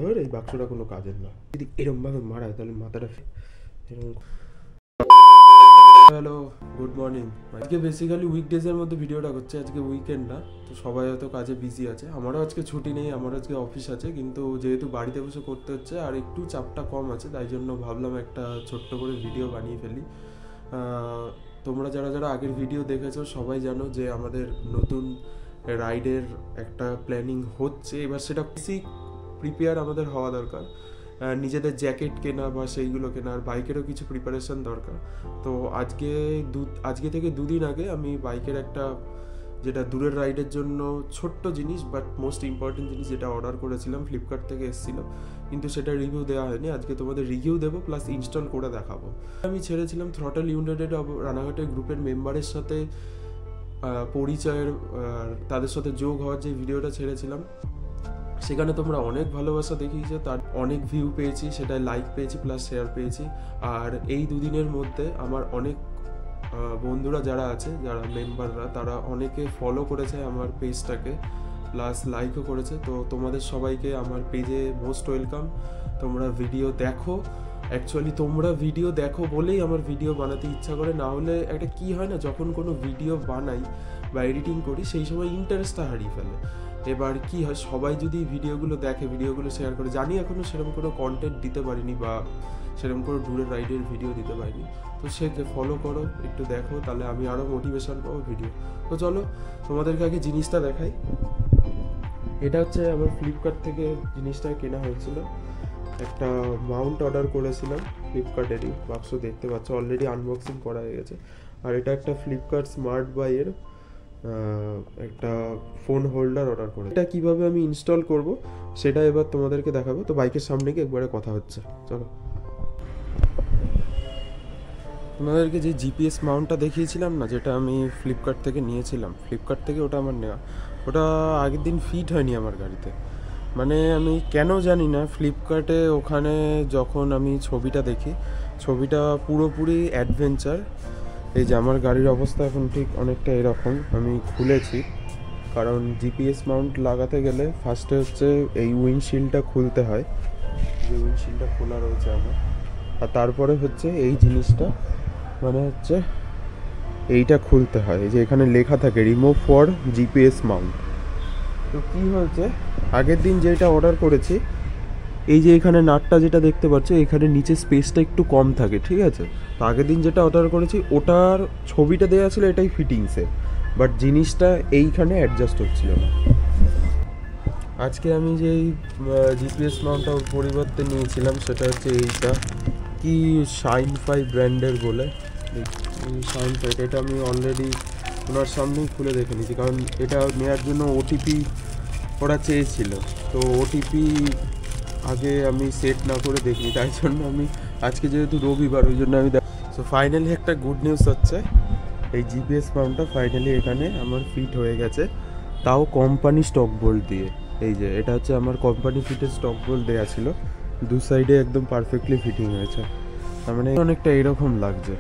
ধর এই বাক্সটা কোনো কাজের না, যদি এরমভাবে মারায় তাহলে মাথাটা এরকম। Hello, good morning. আজকে বেসিক্যালি উইকডেজের মধ্যে ভিডিওটা করছে, আজকে উইকেন্ড না, তো সবাই হয়তো কাজে বিজি আছে। আমারও আজকে ছুটি নেই, আমার আজকে অফিস আছে, কিন্তু যেহেতু বাড়িতে বসে করতে হচ্ছে আর একটু চাপটা কম আছে, তাই জন্য ভাবলাম একটা ছোট্ট করে ভিডিও বানিয়ে ফেলি। তোমরা যারা যারা আগের ভিডিও দেখেছো সবাই জানো যে আমাদের নতুন রাইডের একটা প্ল্যানিং হচ্ছে। এবার সেটা বেসিক প্রিপেয়ার আমাদের হওয়া দরকার, নিজেদের জ্যাকেট কেনা বা সেইগুলো কেনা, আর বাইকেরও কিছু প্রিপারেশন দরকার। তো আজকে থেকে দুদিন আগে আমি বাইকের একটা, যেটা দূরের রাইডের জন্য ছোট্ট জিনিস বাট মোস্ট ইম্পর্টেন্ট জিনিস, যেটা অর্ডার করেছিলাম, ফ্লিপকার্ট থেকে এসেছিলো, কিন্তু সেটা রিভিউ দেওয়া হয়নি। আজকে তোমাদের রিভিউ দেবো প্লাস ইনস্টল করে দেখাবো। আমি ছেড়েছিলাম থ্রটল ইউনাইটেড রানাঘাটের গ্রুপের মেম্বারের সাথে পরিচয়ের, তাদের সাথে যোগ হওয়ার যে ভিডিওটা ছেড়েছিলাম, সেখানে তোমরা অনেক ভালোবাসা দেখিয়েছো, তার অনেক ভিউ পেয়েছি, সেটাই লাইক পেয়েছি প্লাস শেয়ার পেয়েছি। আর এই দুদিনের মধ্যে আমার অনেক বন্ধুরা যারা আছে, যারা মেম্বাররা, তারা অনেকে ফলো করেছে আমার পেজটাকে প্লাস লাইকও করেছে। তো তোমাদের সবাইকে আমার পেজে মোস্ট ওয়েলকাম। তোমরা ভিডিও দেখো, অ্যাকচুয়ালি তোমরা ভিডিও দেখো বলেই আমার ভিডিও বানাতে ইচ্ছা করে, না হলে একটা কী হয় না, যখন কোনো ভিডিও বানাই বা এডিটিং করি সেই সময় ইন্টারেস্টটা হারিয়ে ফেলে। এবার কি হয়, সবাই যদি ভিডিওগুলো দেখে, ভিডিওগুলো শেয়ার করে, জানি এখনও সেরকম কোনো কন্টেন্ট দিতে পারিনি বা সেরকম কোনো দূরের রাইডের ভিডিও দিতে পারিনি, তো সেকে ফলো করো, একটু দেখো, তাহলে আমি আরও মোটিভেশন পাবো ভিডিও। তো চলো তোমাদেরকে আগে জিনিসটা দেখাই। এটা হচ্ছে আমার ফ্লিপকার্ট থেকে জিনিসটা কেনা হয়েছিল, একটা মাউন্ট অর্ডার করেছিলাম ফ্লিপকার্টেরই, বাক্স দেখতে পাচ্ছ অলরেডি আনবক্সিং করা হয়ে গেছে। আর এটা একটা ফ্লিপকার্ট স্মার্ট বাইয়ের একটা ফোন হোল্ডার অর্ডার করে। এটা কিভাবে আমি ইনস্টল করব সেটা এবার তোমাদেরকে দেখাবো। তো বাইকের সামনে গিয়ে একবারে কথা হচ্ছে, চলো। তোমাদেরকে যে জিপিএস মাউন্টটা দেখিয়েছিলাম না, যেটা আমি ফ্লিপকার্ট থেকে নিয়েছিলাম, ফ্লিপকার্ট থেকে ওটা আমার নেওয়া, ওটা আগের দিন ফিট হয়নি আমার গাড়িতে। মানে আমি কেন জানি না, ফ্লিপকার্টে ওখানে যখন আমি ছবিটা দেখি, ছবিটা পুরোপুরি অ্যাডভেঞ্চার। এই যে আমার গাড়ির অবস্থা এখন ঠিক অনেকটা এরকম, আমি খুলেছি, কারণ জিপিএস মাউন্ট লাগাতে গেলে ফার্স্টে হচ্ছে এই উইন্ডশিল্ডটা খুলতে হয়, যে উইন্ডশিল্ডটা খোলা রয়েছে আমার, আর তারপরে হচ্ছে এই জিনিসটা, মানে হচ্ছে এইটা খুলতে হয়, এই যে এখানে লেখা থাকে রিমুভ ফর জিপিএস মাউন্ট। তো কী হয়েছে, আগের দিন যেটা অর্ডার করেছি, এই যে এখানে নাটটা যেটা দেখতে পাচ্ছ, এখানে নিচে স্পেসটা একটু কম থাকে, ঠিক আছে। তো আগের দিন যেটা অর্ডার করেছি ওটার ছবিটা দেওয়া ছিল এটাই ফিটিংসে, বাট জিনিসটা এইখানে অ্যাডজাস্ট হচ্ছিল না। আজকে আমি যেই জিপিএস মাউন্টটা পরিবর্তে নিয়েছিলাম সেটা হচ্ছে এইটা, কি শাইনফাই ব্র্যান্ডের বলে, শাইনফাই। এটা আমি অলরেডি ওনার সামনেই খুলে দেখে নিয়েছি, কারণ এটা নেওয়ার জন্য ওটিপি ওরা চেয়েছিল, তো ওটিপি আগে আমি সেট না করে দেখিনি, তাই জন্য আমি আজকে যেহেতু রবিবার, ওই জন্য আমি সো ফাইনালি একটা গুড নিউজ হচ্ছে, এই জিপিএস মাউন্টটা ফাইনালি এখানে আমার ফিট হয়ে গেছে, তাও কোম্পানি স্টক বোল্ট দিয়ে। এই যে এটা হচ্ছে আমার কোম্পানি ফিটের স্টক বোল্ট দেওয়া ছিল, দু সাইডে একদম পারফেক্টলি ফিটিং হয়েছে, তার মানে অনেকটা এরকম লাগছে,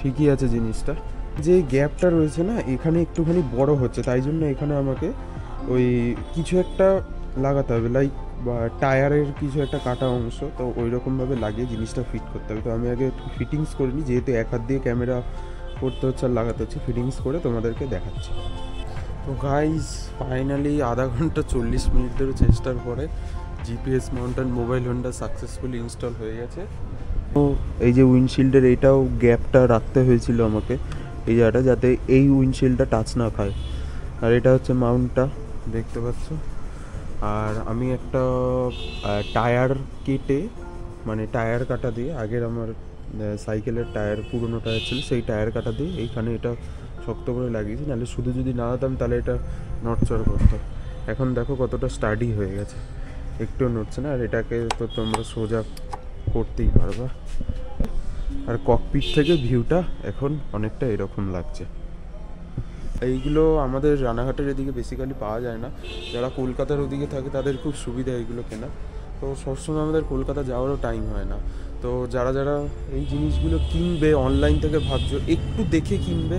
ঠিকই আছে জিনিসটা। যে গ্যাপটা রয়েছে না, এখানে একটুখানি বড় হচ্ছে, তাই জন্য এখানে আমাকে ওই কিছু একটা লাগাতে হবে, লাইক বা টায়ারের কিছু একটা কাটা অংশ, তো ওই রকমভাবে লাগিয়ে জিনিসটা ফিট করতে হবে। তো আমি আগে ফিটিংস করিনি, যেহেতু এক হাত দিয়ে ক্যামেরা করতে হচ্ছে আর লাগাতে হচ্ছে, ফিটিংস করে তোমাদেরকে দেখাচ্ছি। তো গাইস ফাইনালি আধা ঘন্টা 40 মিনিট ধরে চেষ্টার পরে GPS mountain mobile holder successfully install হয়ে গেছে। তো এই যে উইন্ডশিল্ডের এইটাও গ্যাপটা রাখতে হয়েছিল আমাকে, এই জায়গাটা, যাতে এই উইন্ডশিল্ডটা টাচ না খায়। আর এটা হচ্ছে মাউন্টটা দেখতে পাচ্ছ। আর আমি একটা টায়ার কেটে, মানে টায়ার কাটা দিয়ে, আগের আমার সাইকেলের টায়ার, পুরনো টায়ার ছিল, সেই টায়ার কাটা দিয়ে এইখানে এটা শক্ত করে লাগিয়েছি, নাহলে শুধু যদি না হতাম তাহলে এটা নড়চড় করতো। এখন দেখো কতটা স্টাডি হয়ে গেছে, একটু নড়ছে না। আর এটাকে তো তোমরা সোজা করতেই পারবা। আর ককপিট থেকে ভিউটা এখন অনেকটা এরকম লাগছে। এইগুলো আমাদের রানাঘাটের এদিকে বেসিক্যালি পাওয়া যায় না, যারা কলকাতার ওদিকে থাকে তাদের খুব সুবিধা এইগুলো কেনা। তো সবসময় আমাদের কলকাতা যাওয়ারও টাইম হয় না, তো যারা যারা এই জিনিসগুলো কিনবে অনলাইন থেকে ভাবছো, একটু দেখে কিনবে,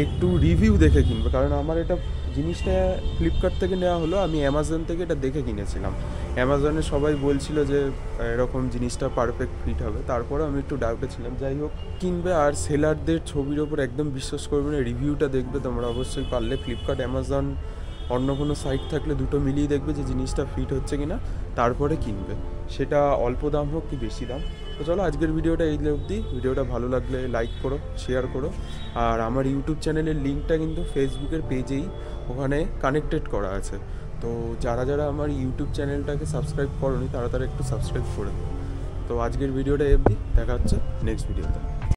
একটু রিভিউ দেখে কিনবে, কারণ আমার এটা জিনিসটা ফ্লিপকার্ট থেকে নেওয়া হলো, আমি অ্যামাজন থেকে এটা দেখে কিনেছিলাম। অ্যামাজনে সবাই বলছিল যে এরকম জিনিসটা পারফেক্ট ফিট হবে, তারপরে আমি একটু ডাউটে ছিলাম। যাই হোক, কিনবে আর সেলারদের ছবির ওপর একদম বিশ্বাস করবে না, রিভিউটা দেখবে তোমরা অবশ্যই। পারলে ফ্লিপকার্ট, অ্যামাজন, অন্য কোনো সাইট থাকলে দুটো মিলিয়ে দেখবে যে জিনিসটা ফিট হচ্ছে কি না, তারপরে কিনবে, সেটা অল্প দাম হোক কি বেশি দাম। তো চলো আজকের ভিডিওটা এই অবধি। ভিডিওটা ভালো লাগলে লাইক করো, শেয়ার করো। আর আমার ইউটিউব চ্যানেলের লিঙ্কটা কিন্তু ফেসবুকের পেজেই ওখানে কানেক্টেড করা আছে। তো যারা যারা আমার ইউটিউব চ্যানেলটাকে সাবস্ক্রাইব করোনি তারা একটু সাবস্ক্রাইব করে দেবে। তো আজকের ভিডিওটা এই অবধি, দেখা হচ্ছে নেক্সট ভিডিওতে।